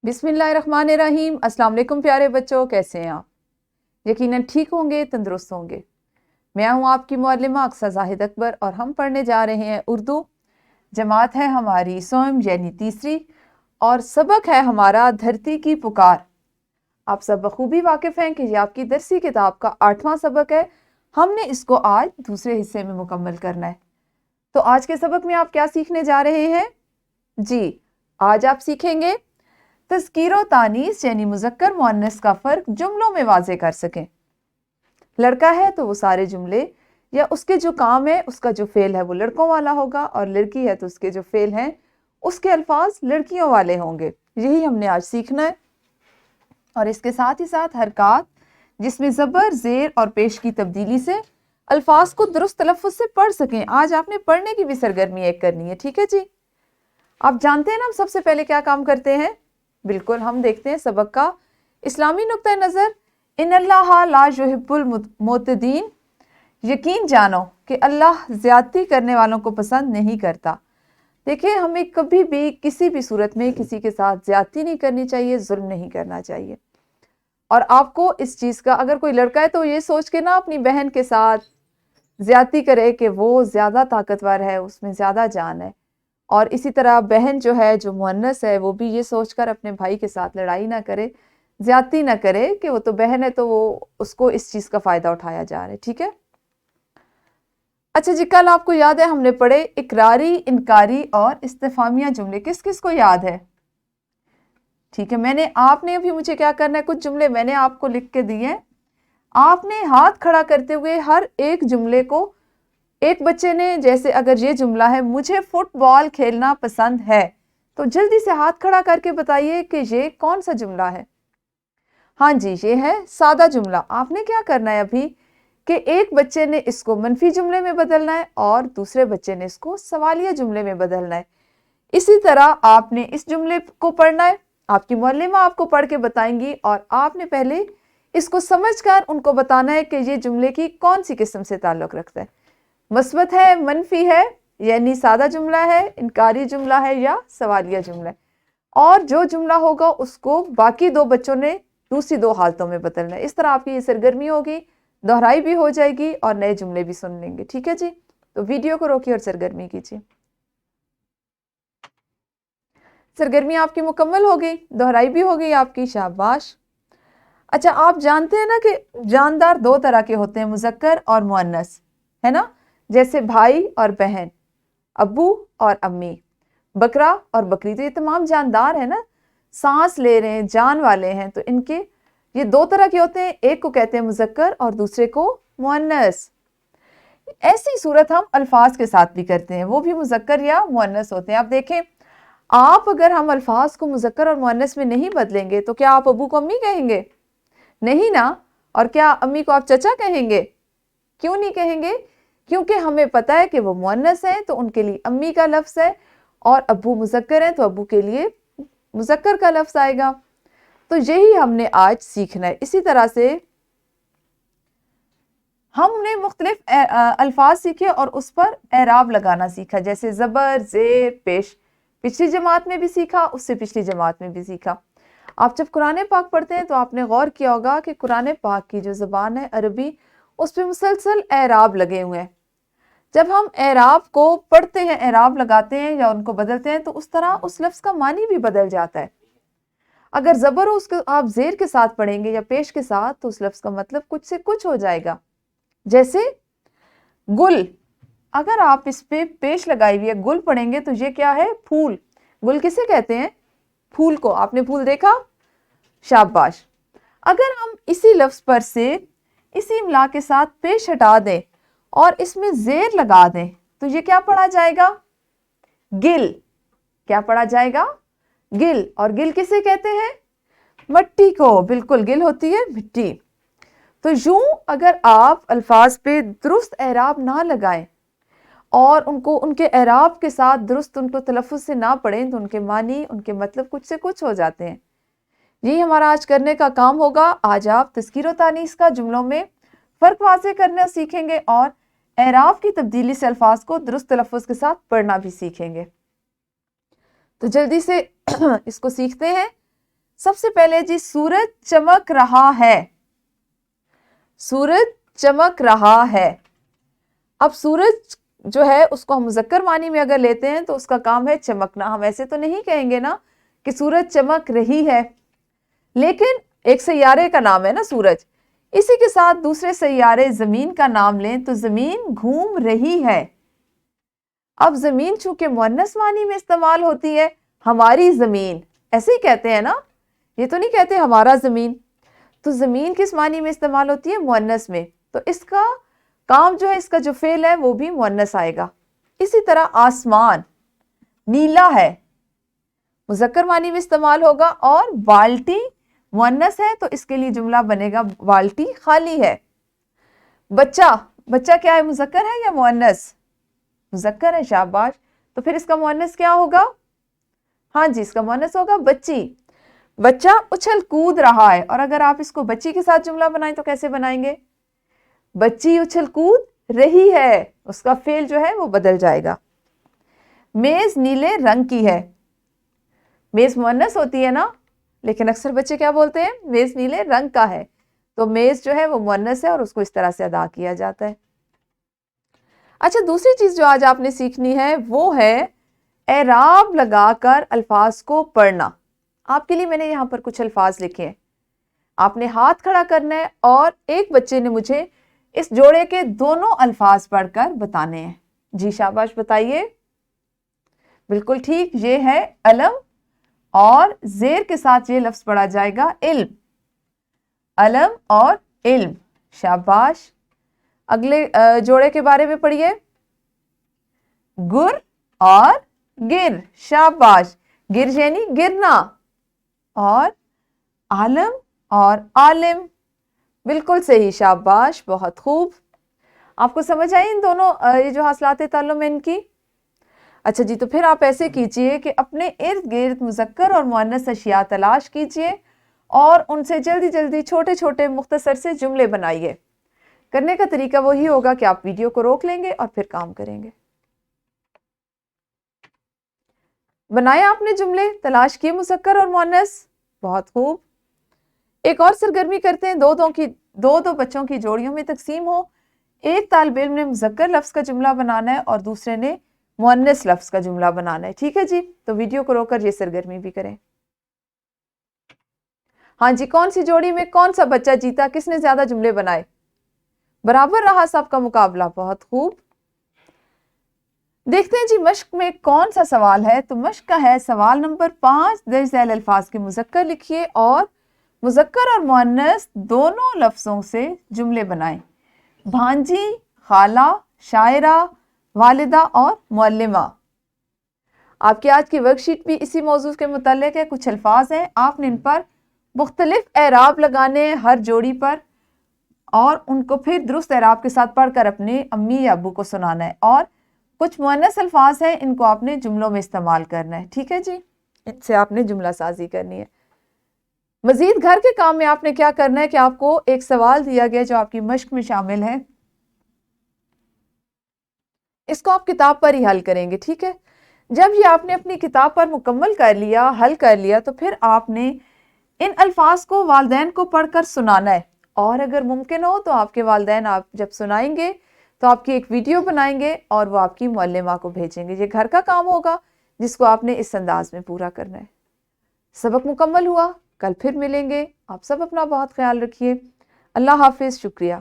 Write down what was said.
बिस्मिल्लाहिर्रहमानिर्रहीम। अस्सलाम वालेकुम प्यारे बच्चों, कैसे हैं आप? यकीनन ठीक होंगे, तंदुरुस्त होंगे। मैं हूं आपकी मुअल्लिमा अक्सा जाहिद अकबर और हम पढ़ने जा रहे हैं उर्दू। जमात है हमारी सोम यानी तीसरी और सबक है हमारा धरती की पुकार। आप सब बखूबी वाकिफ़ हैं कि ये आपकी दरसी किताब का 8वां सबक है। हमने इसको आज दूसरे हिस्से में मुकम्मल करना है। तो आज के सबक में आप क्या सीखने जा रहे हैं? जी, आज आप सीखेंगे तज़कीर व तानीस यानी मुज़क्कर मुअन्नस का फ़र्क जुमलों में वाज़े कर सकें। लड़का है तो वो सारे जुमले या उसके जो काम है उसका जो फ़ेल है वो लड़कों वाला होगा, और लड़की है तो उसके जो फ़ेल हैं उसके अल्फाज लड़कियों वाले होंगे। यही हमने आज सीखना है। और इसके साथ ही साथ हरकत जिसमें ज़बर, ज़ेर और पेश की तब्दीली से अल्फाज को दुरुस्त तलफ़्फ़ुज़ से पढ़ सकें। आज आपने पढ़ने की भी सरगर्मी एक करनी है, ठीक है जी? आप जानते हैं ना हम सबसे पहले क्या काम करते हैं? बिल्कुल, हम देखते हैं सबक का इस्लामी नुक्ता नज़र। इन्नल्लाह ला युहिब्बुल मुअतदीन, यकीन जानो कि अल्लाह ज़्यादती करने वालों को पसंद नहीं करता। देखिए, हमें कभी भी किसी भी सूरत में किसी के साथ ज़्यादती नहीं करनी चाहिए, जुल्म नहीं करना चाहिए। और आपको इस चीज़ का, अगर कोई लड़का है तो ये सोच के ना अपनी बहन के साथ ज़्यादती करे कि वो ज़्यादा ताकतवर है, उसमें ज़्यादा जान है। और इसी तरह बहन जो है, जो मुअन्नस है, वो भी ये सोचकर अपने भाई के साथ लड़ाई ना करे, ज़्यादती ना करे कि वो तो बहन है तो वो उसको इस चीज़ का फ़ायदा उठाया जा रहा है, ठीक है? अच्छा जी, कल आपको याद है हमने पढ़े इकरारी, इनकारी और इस्तिफामिया जुमले। किस किस को याद है? ठीक है, आपने अभी मुझे क्या करना है, कुछ जुमले मैंने आपको लिख के दिए हैं। आपने हाथ खड़ा करते हुए हर एक जुमले को, एक बच्चे ने, जैसे अगर ये जुमला है मुझे फुटबॉल खेलना पसंद है, तो जल्दी से हाथ खड़ा करके बताइए कि ये कौन सा जुमला है। हाँ जी, ये है सादा जुमला। आपने क्या करना है अभी कि एक बच्चे ने इसको मनफी जुमले में बदलना है और दूसरे बच्चे ने इसको सवालिया जुमले में बदलना है। इसी तरह आपने इस जुमले को पढ़ना है, आपकी मुअल्लिमा आपको पढ़ के बताएंगी और आपने पहले इसको समझकर उनको बताना है कि ये जुमले की कौन सी किस्म से ताल्लुक़ रखता है। मस्बत है, मनफी है यानी सादा जुमला है, इनकारी जुमला है या सवालिया जुमला है। और जो जुमला होगा उसको बाकी दो बच्चों ने दूसरी दो हालतों में बदलना है। इस तरह आपकी ये सरगर्मी होगी, दोहराई भी हो जाएगी और नए जुमले भी सुन लेंगे, ठीक है जी? तो वीडियो को रोकिए और सरगर्मी कीजिए। सरगर्मी आपकी मुकम्मल हो गई, दोहराई भी हो गई आपकी, शाबाश। अच्छा, आप जानते हैं ना कि जानदार दो तरह के होते हैं, मुज़क्कर और मुअन्नस, है ना? जैसे भाई और बहन, अब्बू और अम्मी, बकरा और बकरी, तो ये तमाम जानदार है ना, सांस ले रहे हैं, जान वाले हैं। तो इनके ये दो तरह के होते हैं, एक को कहते हैं मुज़क्कर और दूसरे को मुअन्नस। ऐसी सूरत हम अल्फाज के साथ भी करते हैं, वो भी मुज़क्कर या मुअन्नस होते हैं। आप देखें, आप अगर हम अल्फाज को मुज़क्कर और मुअन्नस में नहीं बदलेंगे तो क्या आप अब्बू को अम्मी कहेंगे? नहीं ना। और क्या अम्मी को आप चचा कहेंगे? क्यों नहीं कहेंगे? क्योंकि हमें पता है कि वो मुअन्नस है तो उनके लिए अम्मी का लफ्ज़ है, और अब्बू मुज़क्कर है तो अब्बू के लिए मुज़क्कर का लफ्ज़ आएगा। तो यही हमने आज सीखना है। इसी तरह से हमने मुख्तलिफ अल्फाज सीखे और उस पर एराब लगाना सीखा, जैसे ज़बर, ज़ेर, पेश। पिछली जमात में भी सीखा, उससे पिछली जमात में भी सीखा। आप जब कुरान पाक पढ़ते हैं तो आपने गौर किया होगा कि कुरान पाक की जो ज़बान है अरबी, उस पर मुसलसल एराब लगे हुए हैं। जब हम एराब को पढ़ते हैं, एराब लगाते हैं या उनको बदलते हैं, तो उस तरह उस लफ्ज़ का मानी भी बदल जाता है। अगर ज़बर हो उसको आप ज़ेर के साथ पढ़ेंगे या पेश के साथ, तो उस लफ्ज़ का मतलब कुछ से कुछ हो जाएगा। जैसे गुल, अगर आप इस पे पेश लगाई हुई है गुल पढ़ेंगे तो ये क्या है? फूल। गुल किसे कहते हैं? फूल को। आपने फूल देखा? शाबाश। अगर हम इसी लफ्ज़ पर से इसी इमला के साथ पेश हटा दें और इसमें ज़ेर लगा दें तो ये क्या पढ़ा जाएगा? गिल। क्या पढ़ा जाएगा? गिल। और गिल किसे कहते हैं? मिट्टी को। बिल्कुल, गिल होती है मिट्टी। तो यूं अगर आप अल्फाज पे दुरुस्त एराब ना लगाएं और उनको उनके एराब के साथ दुरुस्त उनको तलफ़्फ़ुज़ से ना पढ़ें तो उनके मानी, उनके मतलब कुछ से कुछ हो जाते हैं। यही हमारा आज करने का काम होगा। आज आप तज़कीर व तानीस का जुमलों में फ़र्क वाज़े करना सीखेंगे और एराब की तब्दीली से अल्फाज को दुरुस्त तलफ़्फ़ुज़ के साथ पढ़ना भी सीखेंगे। तो जल्दी से इसको सीखते हैं। سب سے پہلے جی سورج چمک رہا ہے. سورج چمک رہا ہے. اب سورج جو ہے اس کو ہم مذکر معنی میں اگر لیتے ہیں تو اس کا کام ہے چمکنا. ہم ایسے تو نہیں کہیں گے نا کہ سورج چمک رہی ہے, لیکن ایک سیارے کا نام ہے نا سورج. اسی کے ساتھ دوسرے سیارے زمین کا نام لیں تو زمین گھوم رہی ہے. اب زمین چونکہ مؤنث معنی میں استعمال ہوتی ہے, ہماری زمین ایسے ہی کہتے ہیں نا, یہ تو نہیں کہتے ہمارا زمین. تو زمین کس معنی میں استعمال ہوتی ہے؟ مؤنث میں. تو اس کا کام جو ہے, اس کا جو فعل ہے وہ بھی مؤنث آئے گا. اسی طرح آسمان نیلا ہے, مذکر معنی میں استعمال ہوگا, اور بالٹی مؤنث ہے تو اس کے لیے جملہ بنے گا بالٹی خالی ہے. بچہ, بچہ کیا ہے, مذکر ہے یا مؤنث؟ مذکر ہے, شاباش. تو پھر اس کا مؤنث کیا ہوگا؟ ہاں جی, اس کا مؤنث ہوگا بچی. بچہ اچھل کود رہا ہے, اور اگر آپ اس کو بچی کے ساتھ جملہ بنائیں تو کیسے بنائیں گے؟ بچی اچھل کود رہی ہے, اس کا فعل جو ہے وہ بدل جائے گا. میز نیلے رنگ کی ہے. میز مؤنث ہوتی ہے نا, لیکن اکثر بچے کیا بولتے ہیں؟ میز نیلے رنگ کا ہے. تو میز جو ہے وہ مؤنث ہے اور اس کو اس طرح سے ادا کیا جاتا ہے. اچھا, دوسری چیز جو آج آپ نے سیکھنی ہے وہ ہے اعراب لگا کر الفاظ کو پڑھنا. آپ کے لیے میں نے یہاں پر کچھ الفاظ لکھے ہیں. آپ نے ہاتھ کھڑا کرنا ہے اور ایک بچے نے مجھے اس جوڑے کے دونوں الفاظ پڑھ کر بتانے ہیں. جی شاباش, بتائیے. بالکل ٹھیک, یہ ہے علم, اور زیر کے ساتھ یہ لفظ پڑھا جائے گا علم. علم اور علم, شاباش. اگلے جوڑے کے بارے میں پڑھیے. گر اور گر, شاباش. گر یعنی گرنا, اور عالم اور عالم. بالکل صحیح, شاباش, بہت خوب. آپ کو سمجھ آئی ان دونوں یہ جو حاصلات تعلم ہے ان کی؟ اچھا جی, تو پھر آپ ایسے کیجئے کہ اپنے ارد گرد مذکر اور مؤنث اشیاء تلاش کیجئے اور ان سے جلدی جلدی چھوٹے چھوٹے مختصر سے جملے بنائیے. کرنے کا طریقہ وہی ہوگا کہ آپ ویڈیو کو روک لیں گے اور پھر کام کریں گے. بنایا آپ نے جملے, تلاش کیے مذکر اور مؤنث, بہت خوب. ایک اور سرگرمی کرتے ہیں, دو بچوں کی جوڑیوں میں تقسیم ہو. ایک طالب علم نے مذکر لفظ کا جملہ بنانا ہے اور دوسرے نے مؤنث لفظ کا جملہ بنانا ہے. ٹھیک ہے جی, تو ویڈیو کو روک کر یہ سرگرمی بھی کریں. ہاں جی, کون سی جوڑی میں کون سا بچہ جیتا, کس نے زیادہ جملے بنائے؟ برابر رہا سب کا مقابلہ, بہت خوب. دیکھتے ہیں جی مشق میں کون سا سوال ہے. تو مشق کا ہے سوال نمبر 5, درج ذیل الفاظ کے مذکر لکھیے اور مذکر اور مؤنث دونوں لفظوں سے جملے بنائیں. بھانجی, خالہ, شاعرہ, والدہ اور معلمہ. آپ کی آج کی ورک شیٹ بھی اسی موضوع کے متعلق ہے. کچھ الفاظ ہیں, آپ نے ان پر مختلف اعراب لگانے ہیں ہر جوڑی پر, اور ان کو پھر درست اعراب کے ساتھ پڑھ کر اپنے امی یا ابو کو سنانا ہے. اور کچھ مؤنث الفاظ ہیں, ان کو آپ نے جملوں میں استعمال کرنا ہے. ٹھیک ہے جی, ان سے آپ نے جملہ سازی کرنی ہے. مزید گھر کے کام میں آپ نے کیا کرنا ہے کہ آپ کو ایک سوال دیا گیا جو آپ کی مشق میں شامل ہے, اس کو آپ کتاب پر ہی حل کریں گے. ٹھیک ہے, جب یہ آپ نے اپنی کتاب پر مکمل کر لیا, حل کر لیا, تو پھر آپ نے ان الفاظ کو والدین کو پڑھ کر سنانا ہے. اور اگر ممکن ہو تو آپ کے والدین آپ جب سنائیں گے تو آپ کی ایک ویڈیو بنائیں گے اور وہ آپ کی معلمہ کو بھیجیں گے. یہ گھر کا کام ہوگا جس کو آپ نے اس انداز میں پورا کرنا ہے. سبق مکمل ہوا, کل پھر ملیں گے. آپ سب اپنا بہت خیال رکھیے. اللہ حافظ, شکریہ.